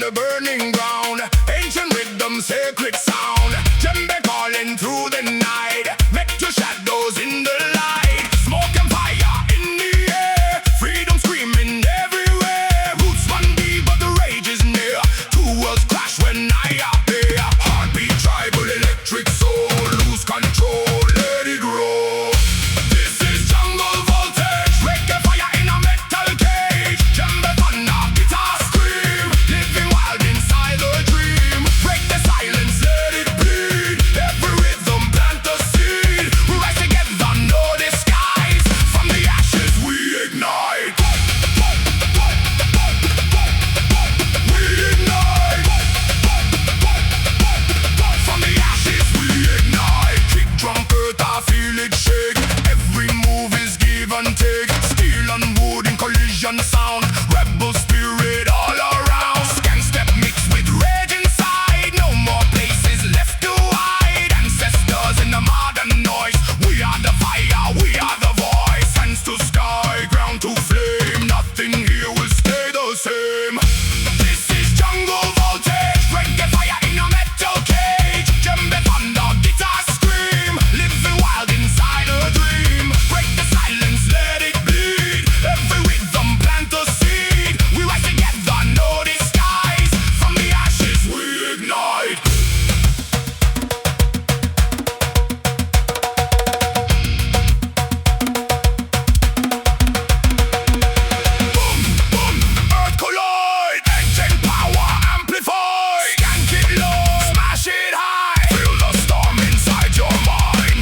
the burning ground. Ancient rhythm, sacred sound. Djembe calling through the night. Make your shadows in the light. Smoke and fire in the air. Freedom screaming everywhere. Roots run deep, but the rage is near. Two worlds clash when I appear. Heartbeat, tribal, electric soul. Lose control, let it roll. This is jungle voltage. Reggae fire in a metal cage. Djembe thunder, guitar scream. Living wild inside a dream. Break the silence, let it bleed. Every rhythm plant a seed. We rise together, no disguise. From the ashes we ignite. We ignite. From the ashes we ignite. Kick drum earth, I feel it shake. Every move is give and take. Steel and wood in collision sound. Rebel spirit all around. Scan step mixed with rage inside. No more places left to hide. Ancestors in the modern noise. We are the fire, we are the voice. Hands to sky, ground to flame. Nothing here will stay the same. This is jungle voltage. Reggae fire in a metal cage. Djembe thunder, guitar scream. Living wild inside a dream. Break the silence, let it bleed. Every rhythm plant a seed. We rise together, no disguise. From the ashes we ignite. Boom, boom, earth collide. Ancient power amplified. Skank it low, smash it high. Feel the storm inside your mind.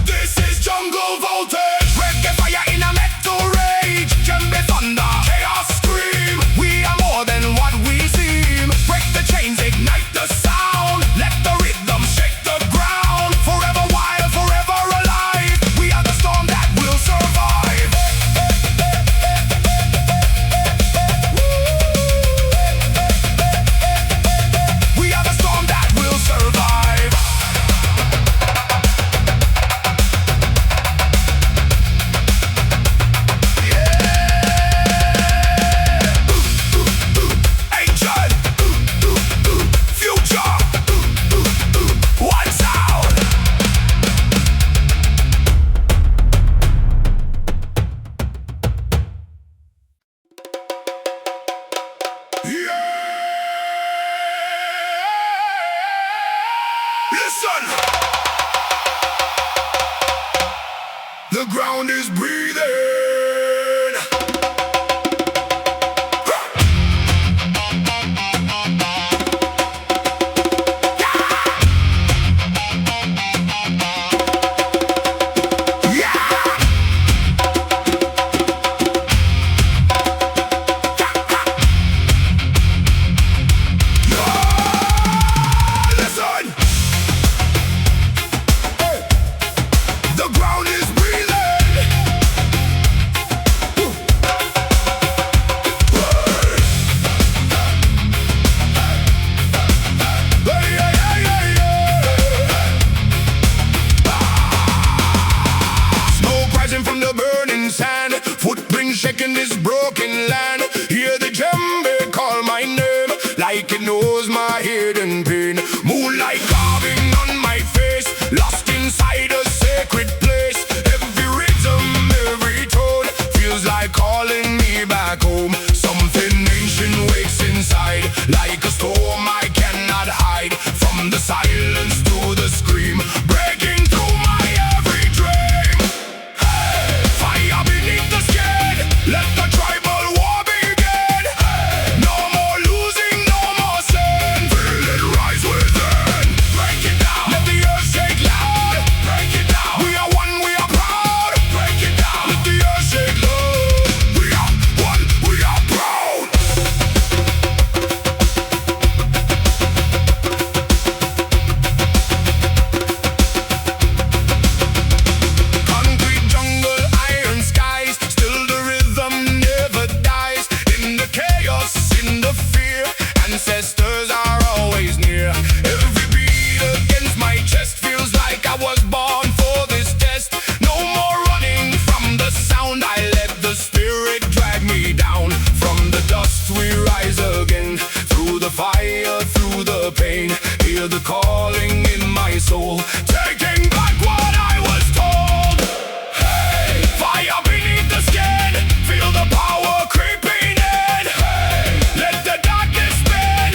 This is jungle voltage. Reggae fire in a metal rage. Djembe thunder, chaos scream. We are more than what we seem. Break the chains, ignite the sound. Let the rhythm shake the ground. Forever wild, forever alive. We are the storm that will survive. We are the storm that will survive. Ancient, future, one sound. Listen. The ground is breathing. Listen. The ground is breathing. Smoke rising from the burning sand. Footprints shaking this broken land. Hear the djembe call my name, like it knows my hidden pain. Moonlight carving on my face, lost inside a sacred place. Every rhythm, every tone feels like calling me back home. Something ancient wakes inside, like a storm I cannot hide. From the silence to the scream, breaking through my every dream. Fire beneath the skin, let the tribal war begin. No more the pain, hear the calling in my soul, taking back what I was told. Hey, fire beneath the skin, feel the power creeping in. Hey, let the darkness spin,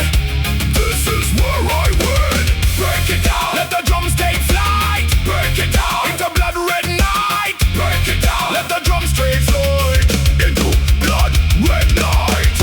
this is where I win. Break it down, let the drums take flight. Break it down, into blood red night. Break it down, let the drums translate into blood red night.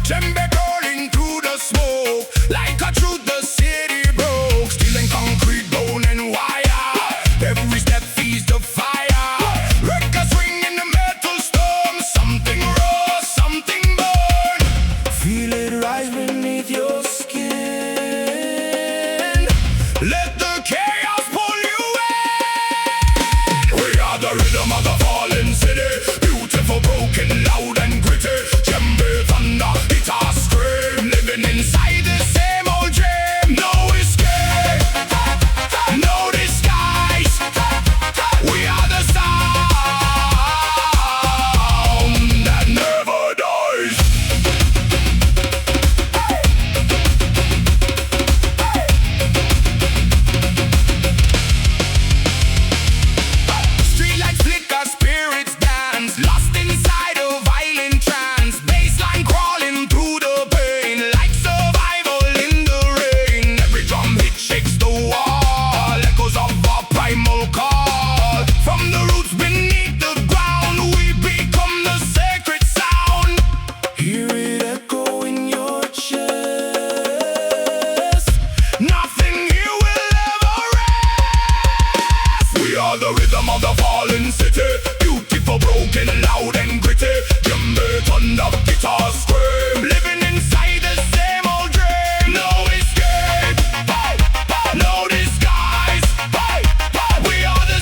Djembe crawling through the smoke, like a truth the city broke. Steel and concrete, bone and wire, every step feeds the fire. Records ring in the metal storm, something raw, something burn. Feel it rise beneath your skin. Let the chaos pull you in. We are the rhythm of the fallen city, beautiful, broken, loud and gritty. Djembe thunder, guitar scream, living inside the same old dream. No escape, no disguise. We are the sound that never dies. Streetlights flicker, spirits dance, lost inside a violent trance. Bassline crawling through the pain, like survival in the rain. Every drum hit shakes the wall, echoes of our primal call. From the roots beneath the ground, we become the sacred sound. Hear it echo in your chest. Nothing here will ever rest. We are the rhythm of the fallen city, beautiful, broken, loud and gritty. Djembe thunder, guitar scream, living inside the same old dream. No escape, no disguise. We are the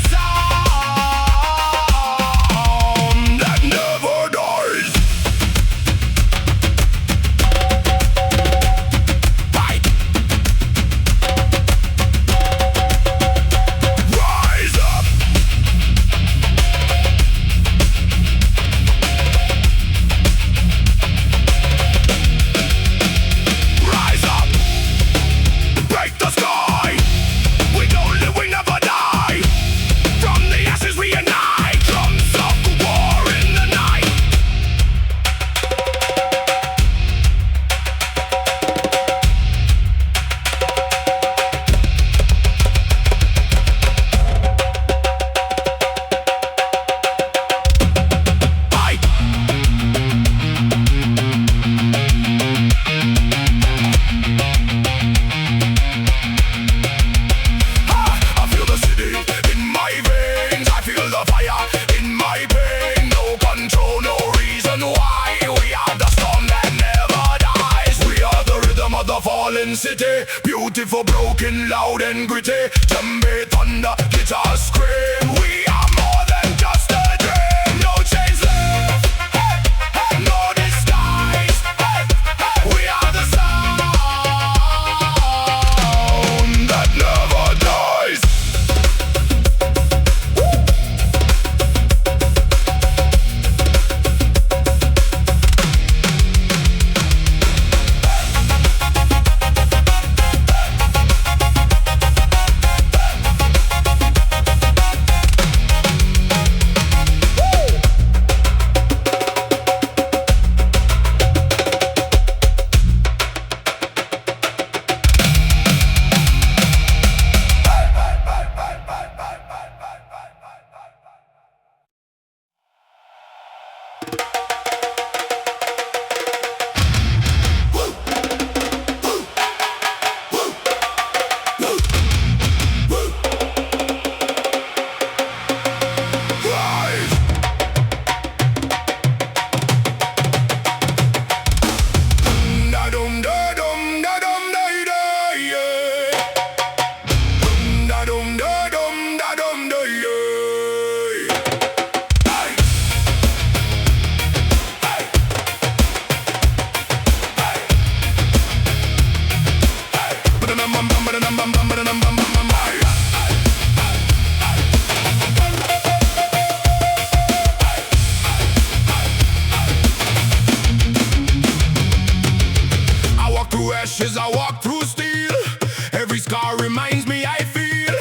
city. Beautiful, broken, loud and gritty. Djembe, thunder, guitar scream. We are more than just a dream. No chains left, hey, hey, no disguise, hey, hey. We are the sound that never dies. I walk through steel. Every scar reminds me I feel.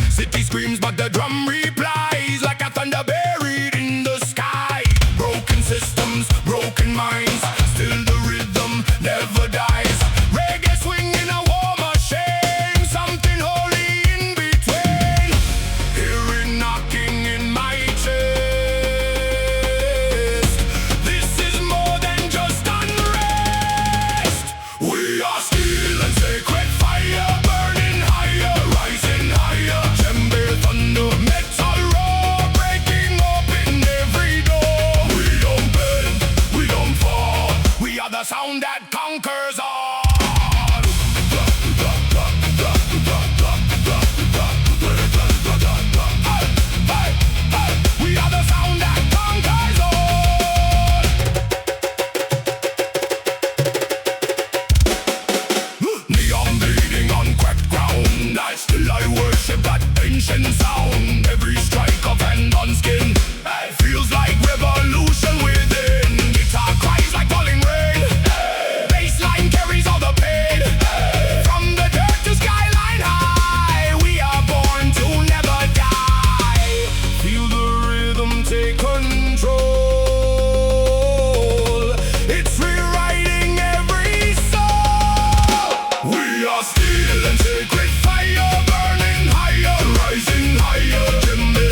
City screams but the drum replies like a thunder buried in the sky. Broken systems, broken minds, still the rhythm never dies. Reggae swing in a war machine, something holy in between. Hear it knocking in my chest. This is more than just unrest. We are still and sacred fire, burning higher, rising higher. Djembe, thunder, metal roar, breaking open every door. We don't bend, we don't fall. We are the sound that conquers all. We are the sound that conquers all. Neon bleeding on cracked ground, I still I worship that ancient sound. Every strike of hand on skin, feels like revolution within. Guitar cries like falling rain, bassline carries all the pain. From the dirt to skyline high, we are born to never die. Feel the rhythm take control, it's rewriting every soul. We are still and sacred fire, burning higher, rising higher. Djembe,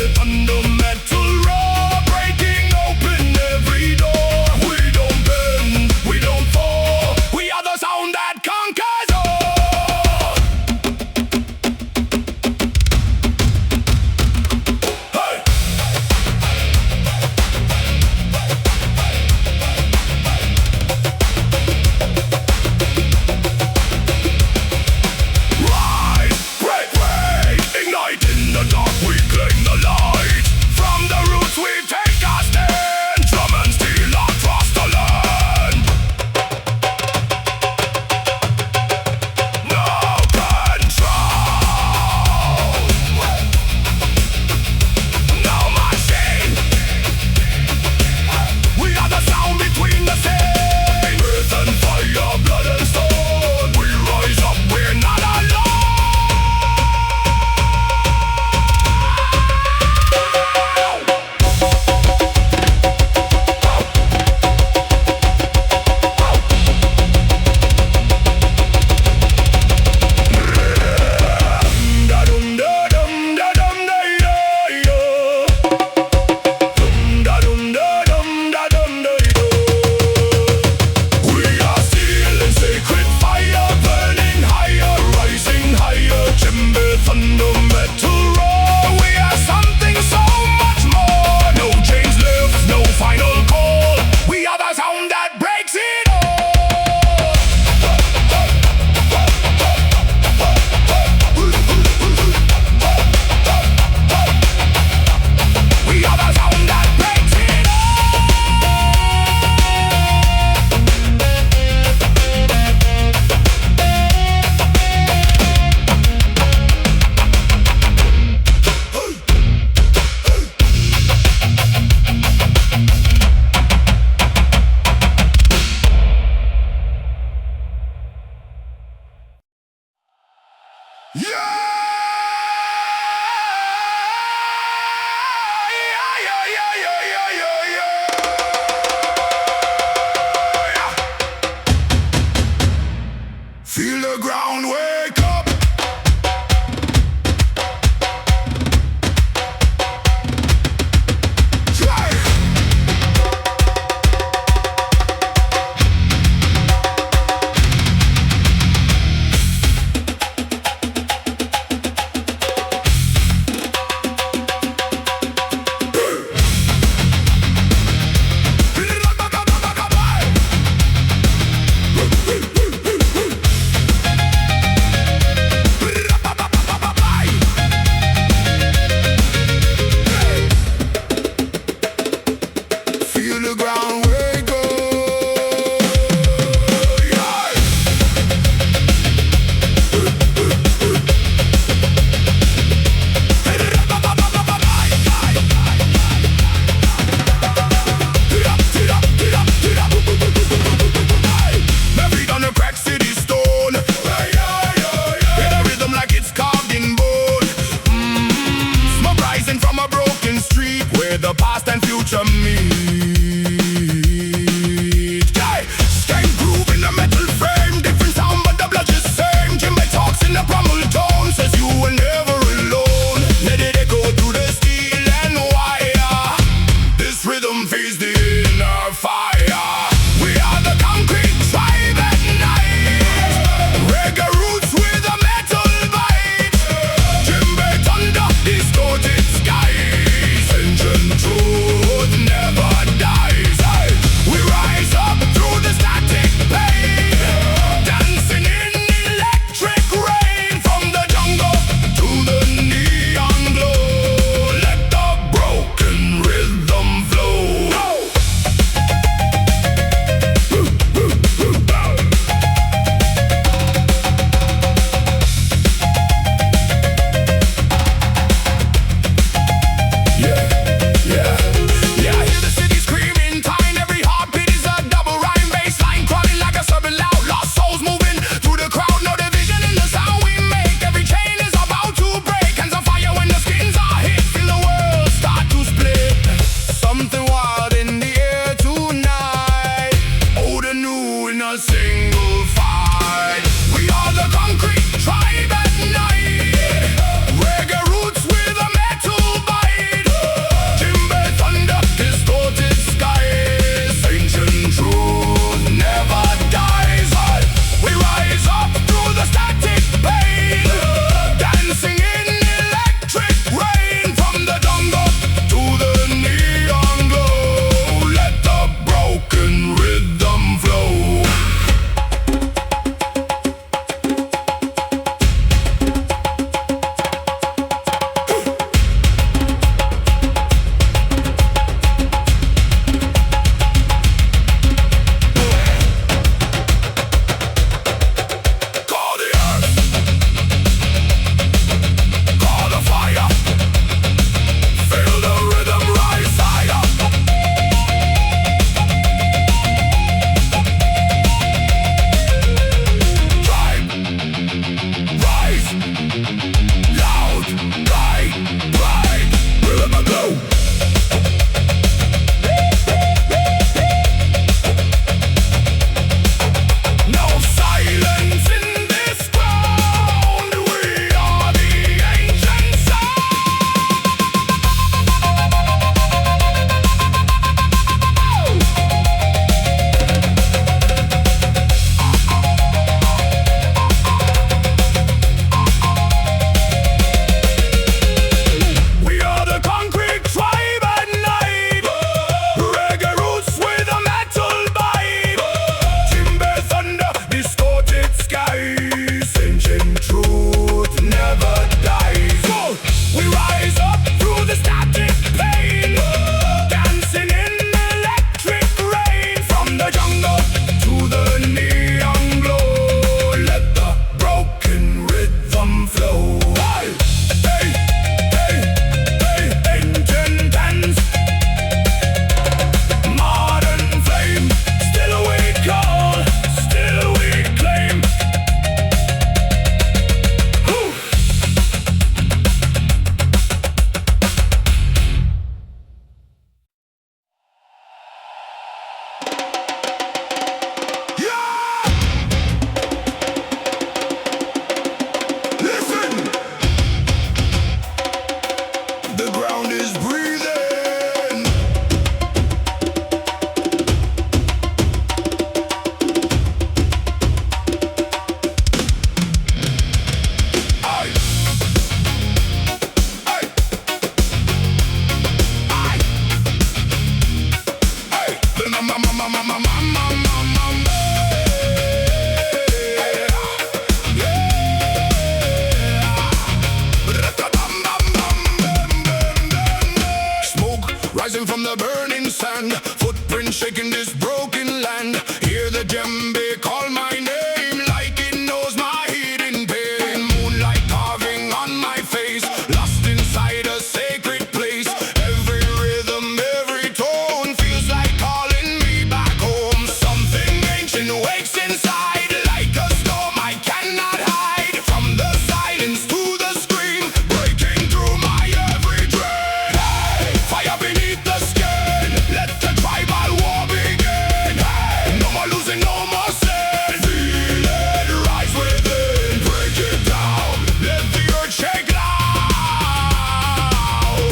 rising from the burning sand. Footprints shaking this broken land. Hear the djembe call my name like it knows my hidden pain. Moonlight carving on my face, lost inside a sacred place. Every rhythm, every tone feels like calling me back home. Something ancient wakes inside like a storm I cannot hide. From the silence to the scream, breaking through my every dream. Hey, fire beneath the skin, let the tribal war begin. Hey, no more losing, no more sin. Feel it rise within, break it down, let the earth shake loud.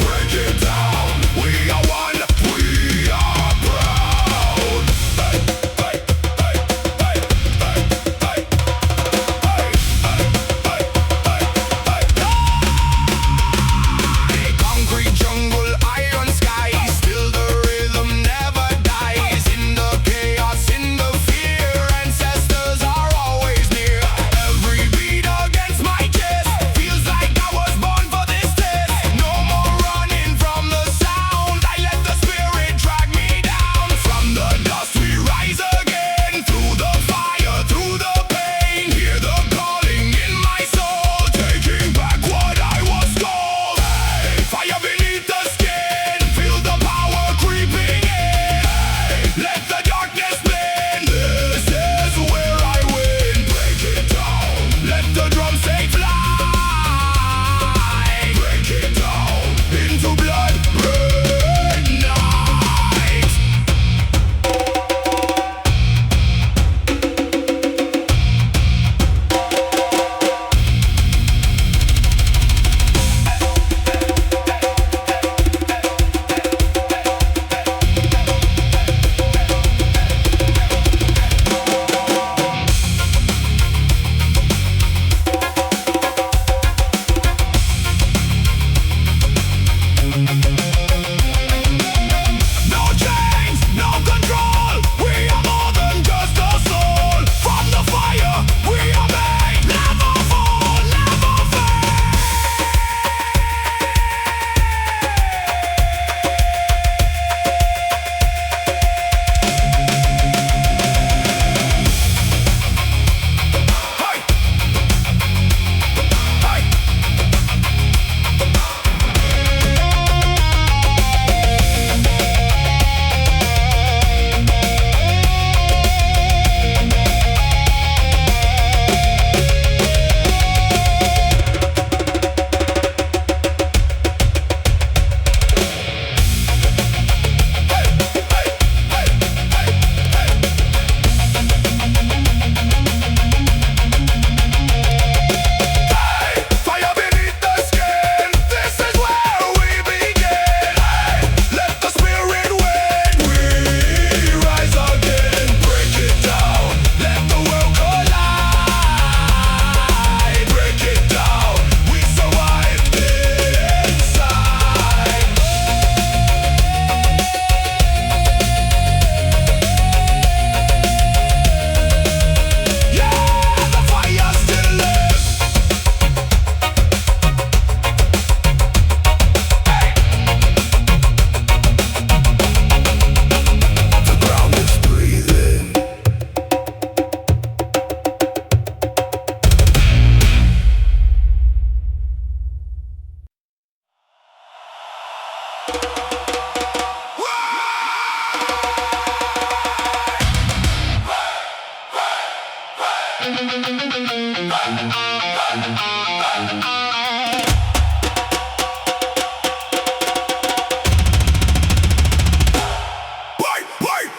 Break it down, we are one, we are proud. Hey, hey, hey, hey, hey, hey, concrete jungle, iron sky, still the rhythm never dies. In the chaos, in the fear, ancestors are always near. Every beat against my chest feels like I was born for this test. No more running from the sound, I let the spirit drag me down. From the dust we rise again, through the fire, through the pain. Hear the calling in my soul, taking back what I was told. Hey, fire beneath the skin, feel the power creeping in. Hey, let the darkness blend, this is where I win. Break it down, let the drums take flight. Break it down, into blood red night. No chains, no control. We are more than just a soul. From the fire, we are made. Never fall, never fade. Hey, hey. Fire beneath the skin, this is where we begin. Hey, let the spirit win, we rise again. Break it down, let the world collide. Break it down, we survive inside. Yeah, the fire still lives. The ground is breathing. Wait, wait.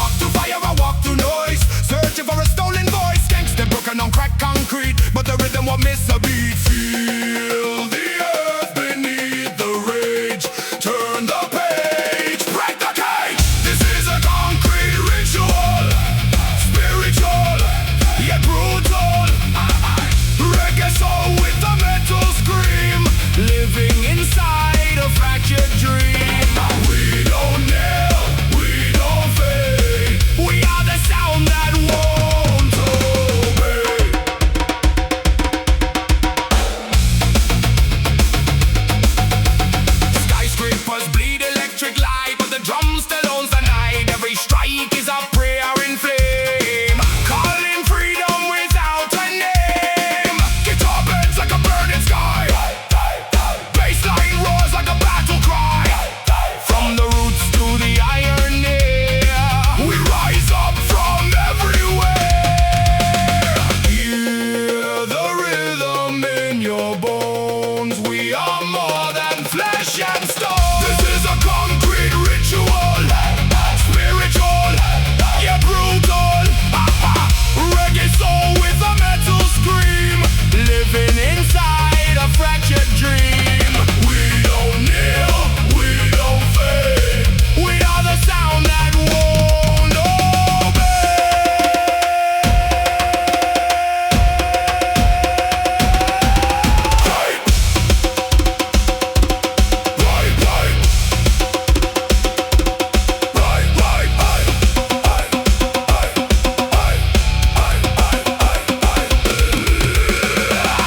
walk through fire, I walk through noise, searching for a stolen voice. Gangsta broken on crack concrete, but the rhythm won't miss a beat. Feel the earth beneath the rage. Turn the page, break the cage. This is a concrete ritual, spiritual yet brutal. Reggae soul with a metal scream, living inside a fractured dream. We don't kneel, we don't fade. We are the sound that won't obey. Skyscrapers bleed electric light, but the drum still owns the night. Every strike is a prayer in flame, calling freedom without a name. Guitar bends like a burning sky, bassline roars like a battle cry. From the roots to the iron ear, we rise up from everywhere. Hear the rhythm in your bones. We are more than flesh and stone. This is a concrete ritual, spiritual yet brutal. Reggae soul with a metal scream, living inside a fractured dream. We don't kneel, we don't fade. We are the sound that won't obey.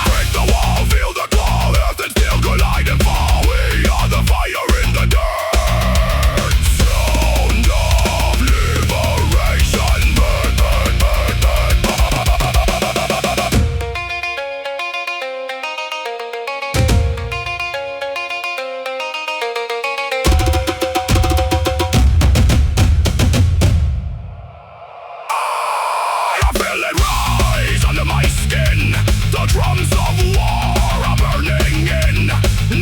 Break the wall, feel the claw, earth and steel collide and fall. We are the fire in the dirt. Sound of liberation. Burn, burn, burn, burn, I feel it rise under my skin. The drums of war are burning in.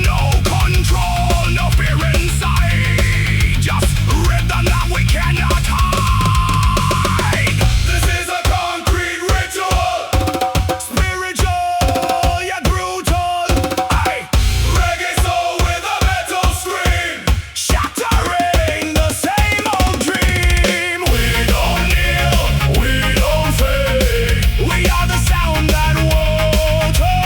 No control, no fear inside. Just rhythm that we cannot hide. This is a concrete ritual, spiritual yet brutal. Reggae soul with a metal scream, shattering the same old dream. We don't kneel, we don't fade. We are the sound that won't obey.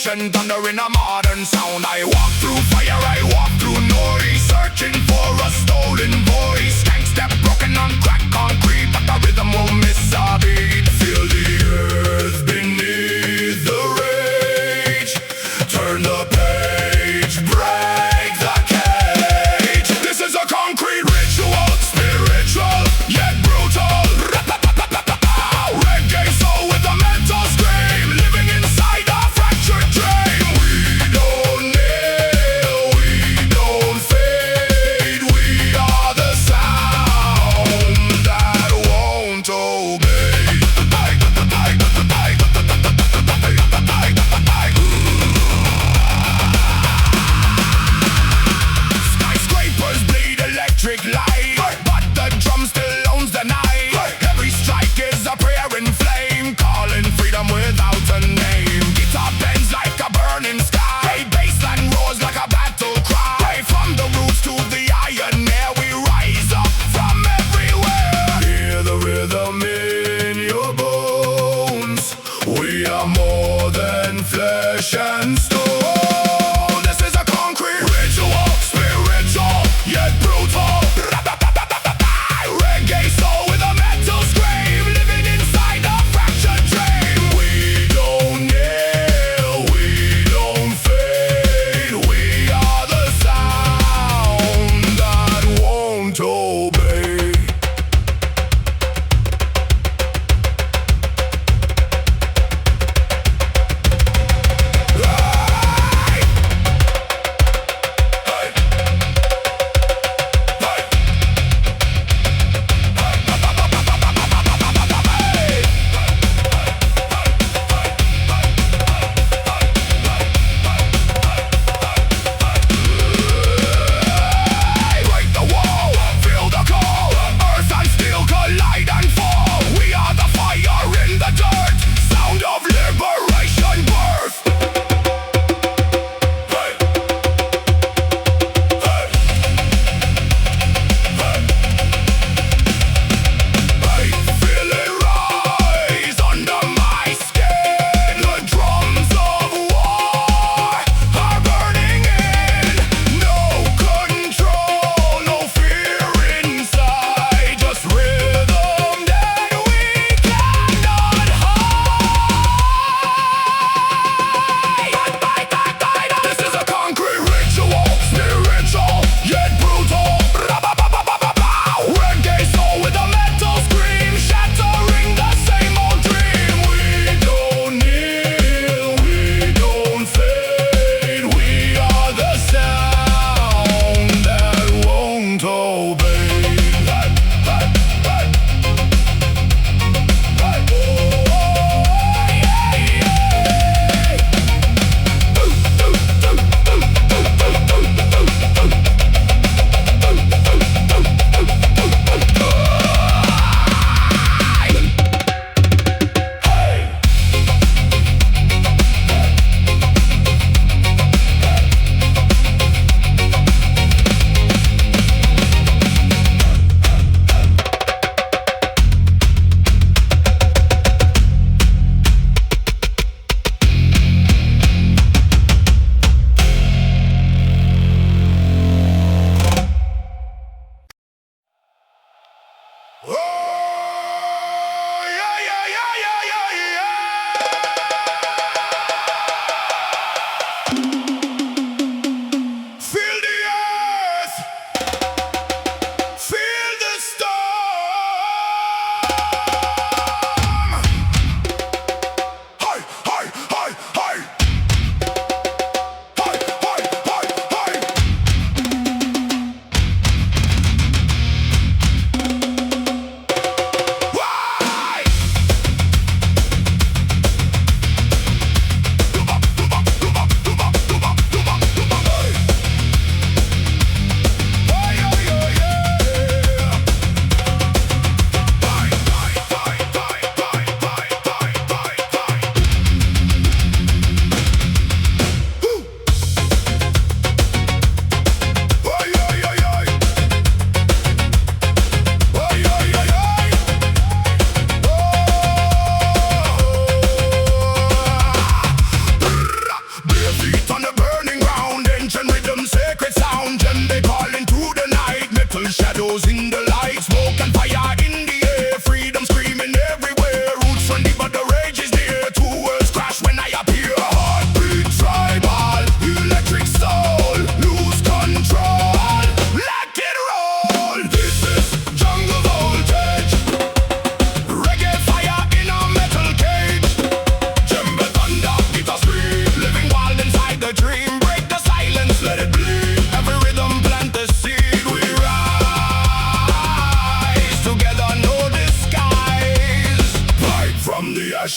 ancient thunder in a modern sound. I walk through fire, I walk through noise, searching for a stolen voice. Gangstep broken on crack concrete, but the rhythm won't miss a beat. Feel the earth beneath the rage, turn the page.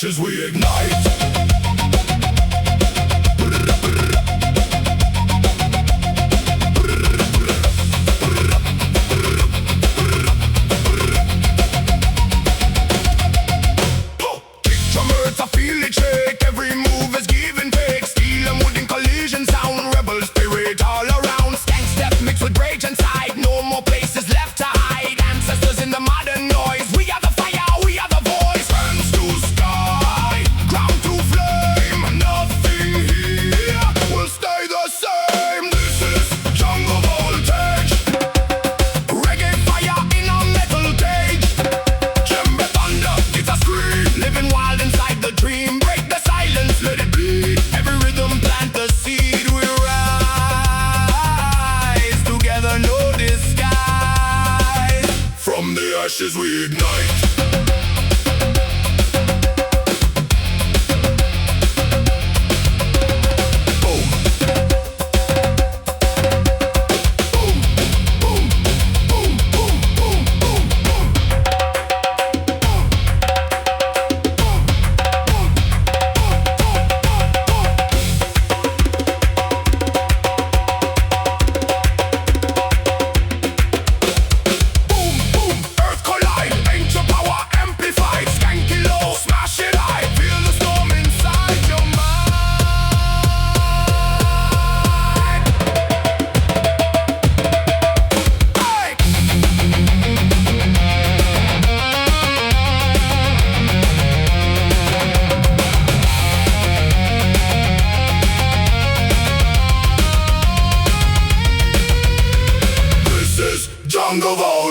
ashes we ignite. I feel it shake, every move is give and take. Steel and wood in collision sound, rebel spirit all around. Skank step mixed with rage inside, no more places left to hide. Ancestors in the modern noise, we are the fire, we are the voice. Hands to sky, ground to flame, nothing here will stay the same. This is jungle voltage, reggae fire in a metal cage. Djembe thunder, it's a scream, living wild inside the dream. Break the silence, let it bleed. Every rhythm plant the seed. We rise together, no disguise. From the ashes we ignite. Jungle Vault.